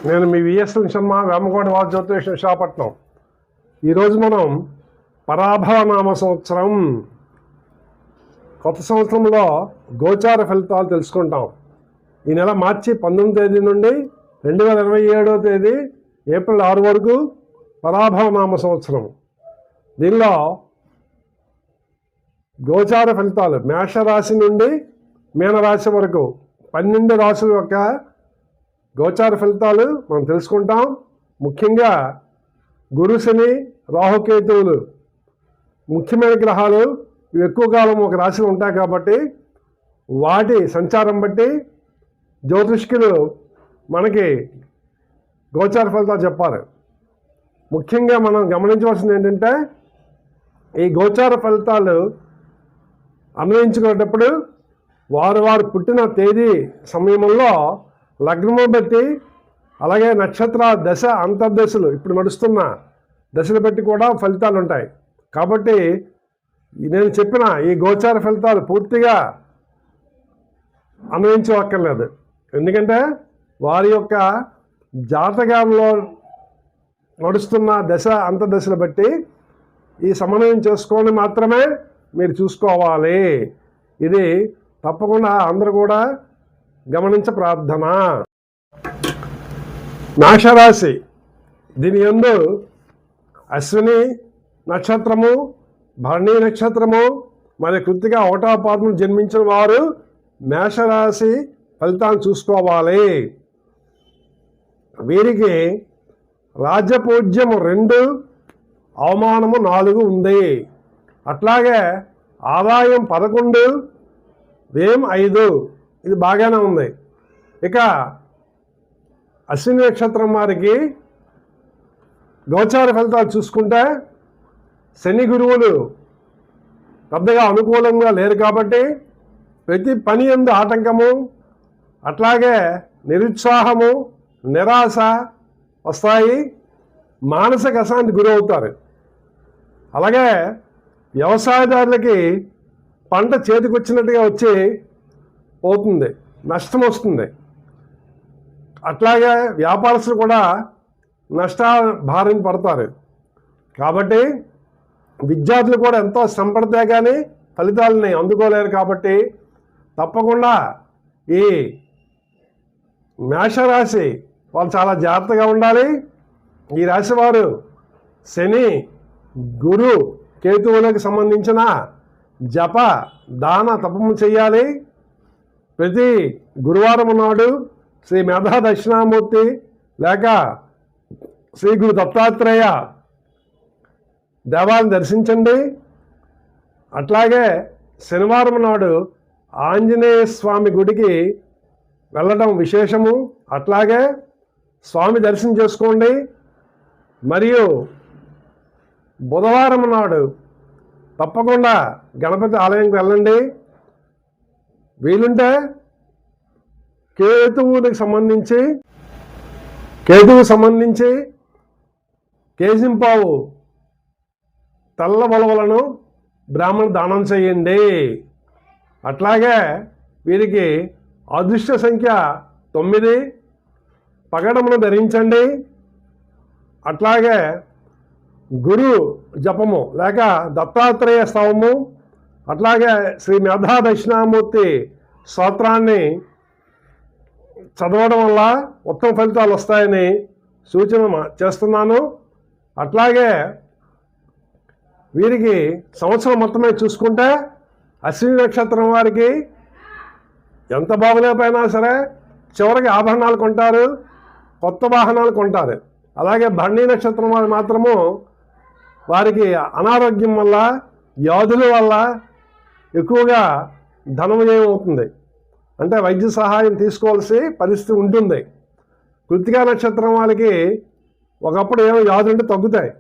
నేను మీ విఎస్ శర్మ, వేమగోడ వాస్తు జ్యోతిషం, విశాఖపట్నం. ఈరోజు మనం పరాభవ నామ సంవత్సరం కొత్త సంవత్సరంలో గోచార ఫలితాలు తెలుసుకుంటాం. ఈ నెల మార్చి 19వ తేదీ నుండి 2027వ తేదీ ఏప్రిల్ 6 వరకు పరాభవ నామ సంవత్సరం. దీనిలో గోచార ఫలితాలు మేషరాశి నుండి మీనరాశి వరకు 12 రాశుల యొక్క గోచార ఫలితాలు మనం తెలుసుకుంటాం. ముఖ్యంగా గురు, శని, రాహుకేతువులు ముఖ్యమైన గ్రహాలు. ఇవి ఎక్కువ కాలం ఒక రాశిలో ఉంటాయి కాబట్టి వాటి సంచారం బట్టి జ్యోతిష్కులు మనకి గోచార ఫలితాలు చెప్పాలి. ముఖ్యంగా మనం గమనించవలసింది ఏంటంటే, ఈ గోచార ఫలితాలు అన్వయించుకునేటప్పుడు వారు పుట్టిన తేదీ సమయంలో లగ్నము బట్టి, అలాగే నక్షత్ర దశ అంతర్దశలు ఇప్పుడు నడుస్తున్న దశలు బట్టి కూడా ఫలితాలు ఉంటాయి. కాబట్టి నేను చెప్పిన ఈ గోచార ఫలితాలు పూర్తిగా అన్వయించవక్కర్లేదు. ఎందుకంటే వారి యొక్క జాతకంలో నడుస్తున్న దశ అంతర్దశలు బట్టి ఈ సమన్వయం చేసుకొని మాత్రమే మీరు చూసుకోవాలి. ఇది తప్పకుండా అందరూ కూడా గమనించ ప్రార్థన. మేషరాశి, దీని యందు అశ్విని నక్షత్రము, భరణి నక్షత్రము, మరి కృత్తిక 1వ పాదము జన్మించిన వారు మేషరాశి ఫలితాన్ని చూసుకోవాలి. వీరికి రాజ్యపూజ్యము 2, అవమానము 4 ఉంది. అట్లాగే ఆదాయం 11, వ్యయం 5. ఇది బాగానే ఉంది. ఇక అశ్విని నక్షత్రం వారికి గోచార ఫలితాలు చూసుకుంటే శని గురువులు పెద్దగా అనుకూలంగా లేరు కాబట్టి ప్రతి పని యందు ఆటంకము, అట్లాగే నిరుత్సాహము, నిరాశ వస్తాయి. మానసిక అశాంతి గురవుతారు. అలాగే వ్యవసాయదారులకి పంట చేతికొచ్చినట్టుగా వచ్చి పోతుంది, నష్టం వస్తుంది. అట్లాగే వ్యాపారస్తులు కూడా నష్టాల బారిన పడతారు. కాబట్టి విద్యార్థులు కూడా ఎంతో శ్రమపడితే కానీ ఫలితాలని అందుకోలేరు. కాబట్టి తప్పకుండా ఈ మేషరాశి వాళ్ళు చాలా జాగ్రత్తగా ఉండాలి. ఈ రాశి వారు శని, గురు, కేతువులకు సంబంధించిన జప, దాన, తపము చేయాలి. ప్రతి గురువారం నాడు శ్రీ మేధా దక్షిణామూర్తి లేక శ్రీ గురు దత్తాత్రేయ దేవాలను దర్శించండి. అట్లాగే శనివారం నాడు ఆంజనేయ స్వామి గుడికి వెళ్ళడం విశేషము. అట్లాగే స్వామి దర్శనం చేసుకోండి. మరియు బుధవారం నాడు తప్పకుండా గణపతి ఆలయంకి వెళ్ళండి. వీలుంటే కేతువుకు సంబంధించి కేజింపావు తెల్ల వలవలను బ్రాహ్మణ దానం చేయండి. అట్లాగే వీరికి అదృష్ట సంఖ్య 9, పగడమును ధరించండి. అట్లాగే గురు జపము లేక దత్తాత్రేయ స్తవము, అట్లాగే శ్రీ మేధా దక్షిణామూర్తి స్తోత్రాన్ని చదవడం వల్ల ఉత్తమ ఫలితాలు వస్తాయని సూచన చేస్తున్నాను. అట్లాగే వీరికి సంవత్సరం మొత్తమే చూసుకుంటే అశ్విని నక్షత్రం వారికి ఎంత బాగులేకపోయినా సరే చివరికి ఆభరణాలు కొంటారు, కొత్త వాహనాలు కొంటారు. అలాగే భరణి నక్షత్రం వారు మాత్రము వారికి అనారోగ్యం వల్ల, వ్యాధుల వల్ల ఎక్కువగా ధనం ఏమవుతుంది అంటే వైద్య సహాయం తీసుకోవాల్సి పరిస్థితి ఉంటుంది. కృత్తికా నక్షత్రం వాళ్ళకి ఒకప్పుడు ఏమో వ్యాధులు ఉంటే తగ్గుతాయి.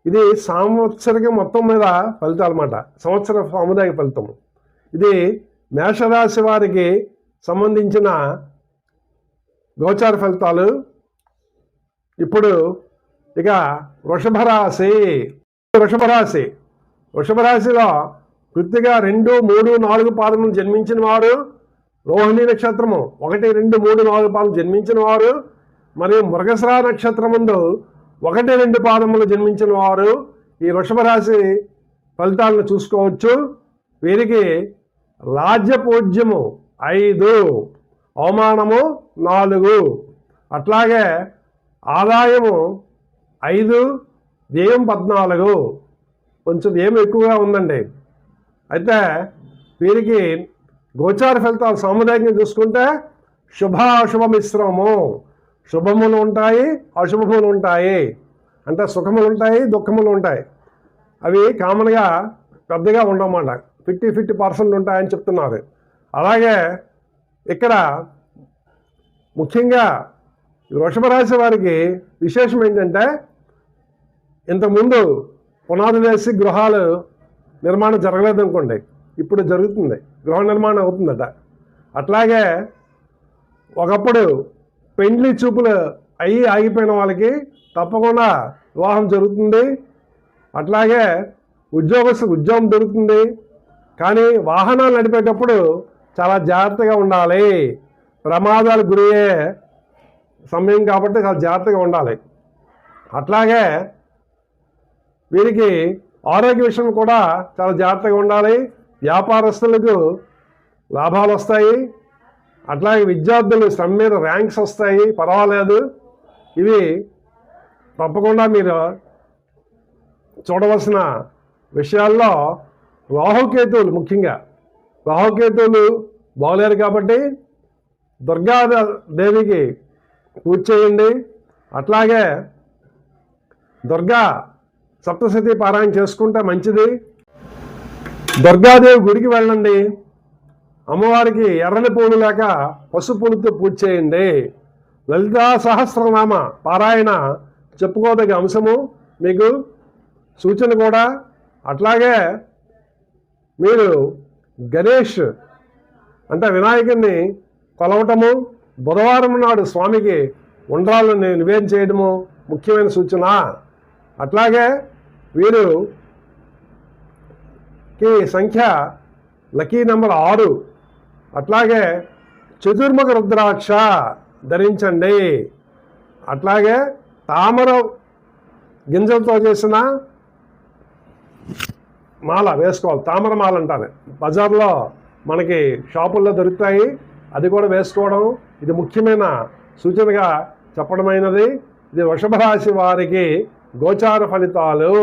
ఇది సంవత్సరం మొత్తం మీద ఫలితాలు అన్నమాట, సంవత్సర సాముదాయిక ఫలితము. ఇది మేషరాశి వారికి సంబంధించిన గోచార ఫలితాలు. ఇప్పుడు ఇక వృషభ రాశిలో కృత్తిక 2, 3, 4 పాదములు జన్మించిన వారు, రోహిణి నక్షత్రము 1, 2, 3, 4 పాదములు జన్మించిన వారు, మరియు మృగశిర నక్షత్రం ముందు 1-2 పాదములు జన్మించిన వారు ఈ వృషభ రాశి ఫలితాలను చూసుకోవచ్చు. వీరికి రాజ్యపూజ్యము 5, అవమానము 4, అట్లాగే ఆదాయము 5, వ్యయం 14, కొంచెం వ్యయం ఎక్కువగా ఉందండి. అయితే వీరికి గోచార ఫలితాలు సాముదాయంగా చూసుకుంటే శుభాశుభ మిశ్రమము, శుభములు ఉంటాయి, అశుభములు ఉంటాయి. అంటే సుఖములు ఉంటాయి, దుఃఖములు ఉంటాయి. అవి కామన్గా పెద్దగా ఉండవన్నమాట. 50% ఉంటాయని చెప్తున్నారు. అలాగే ఇక్కడ ముఖ్యంగా వృషభ రాశి వారికి విశేషం ఏంటంటే, ఇంతకుముందు పునాదులు వేసి గృహాలు నిర్మాణం జరగలేదు అనుకోండి, ఇప్పుడు జరుగుతుంది, గృహ నిర్మాణం అవుతుందట. అట్లాగే ఒకప్పుడు పెండ్లి చూపులు ఆగిపోయిన వాళ్ళకి తప్పకుండా వివాహం జరుగుతుంది. అట్లాగే ఉద్యోగం దొరుకుతుంది. కానీ వాహనాలు నడిపేటప్పుడు చాలా జాగ్రత్తగా ఉండాలి. ప్రమాదాలు గురయ్యే సమయం కాబట్టి చాలా జాగ్రత్తగా ఉండాలి. అట్లాగే వీరికి ఆరోగ్య విషయం కూడా చాలా జాగ్రత్తగా ఉండాలి. వ్యాపారస్తులకు లాభాలు వస్తాయి. అట్లాగే విద్యార్థులు శ్రమ మీద ర్యాంక్స్ వస్తాయి, పర్వాలేదు. ఇవి తప్పకుండా మీరు చూడవలసిన విషయాల్లో రాహుకేతువులు, ముఖ్యంగా రాహుకేతువులు బాగలేరు కాబట్టి దుర్గాదేవికి పూజ చేయండి. అట్లాగే దుర్గా సప్తశతి పారాయణ చేసుకుంటే మంచిది. దుర్గాదేవి గుడికి వెళ్ళండి. అమ్మవారికి ఎర్రని పూలు లేక పసుపు పూలతో పూజ చేయండి. లలితా సహస్రనామ పారాయణ చెప్పుకోదగ్గ అంశము, మీకు సూచన కూడా. అట్లాగే మీరు గణేష్ అంటే వినాయకుడిని కొలవటము, బుధవారం నాడు స్వామికి ఉండ్రాలను నివేదన చేయడము ముఖ్యమైన సూచన. అట్లాగే వీరుకి సంఖ్య లక్కీ నెంబర్ 6. అట్లాగే చతుర్ముఖ రుద్రాక్ష ధరించండి. అట్లాగే తామర గింజలతో చేసిన మాల వేసుకోవాలి. తామర మాల అంటారు, బజార్లో మనకి షాపుల్లో దొరుకుతాయి. అది కూడా వేసుకోవడం ఇది ముఖ్యమైన సూచనగా చెప్పడమైనది. ఇది వృషభ రాశి వారికి గోచార ఫలితాలు.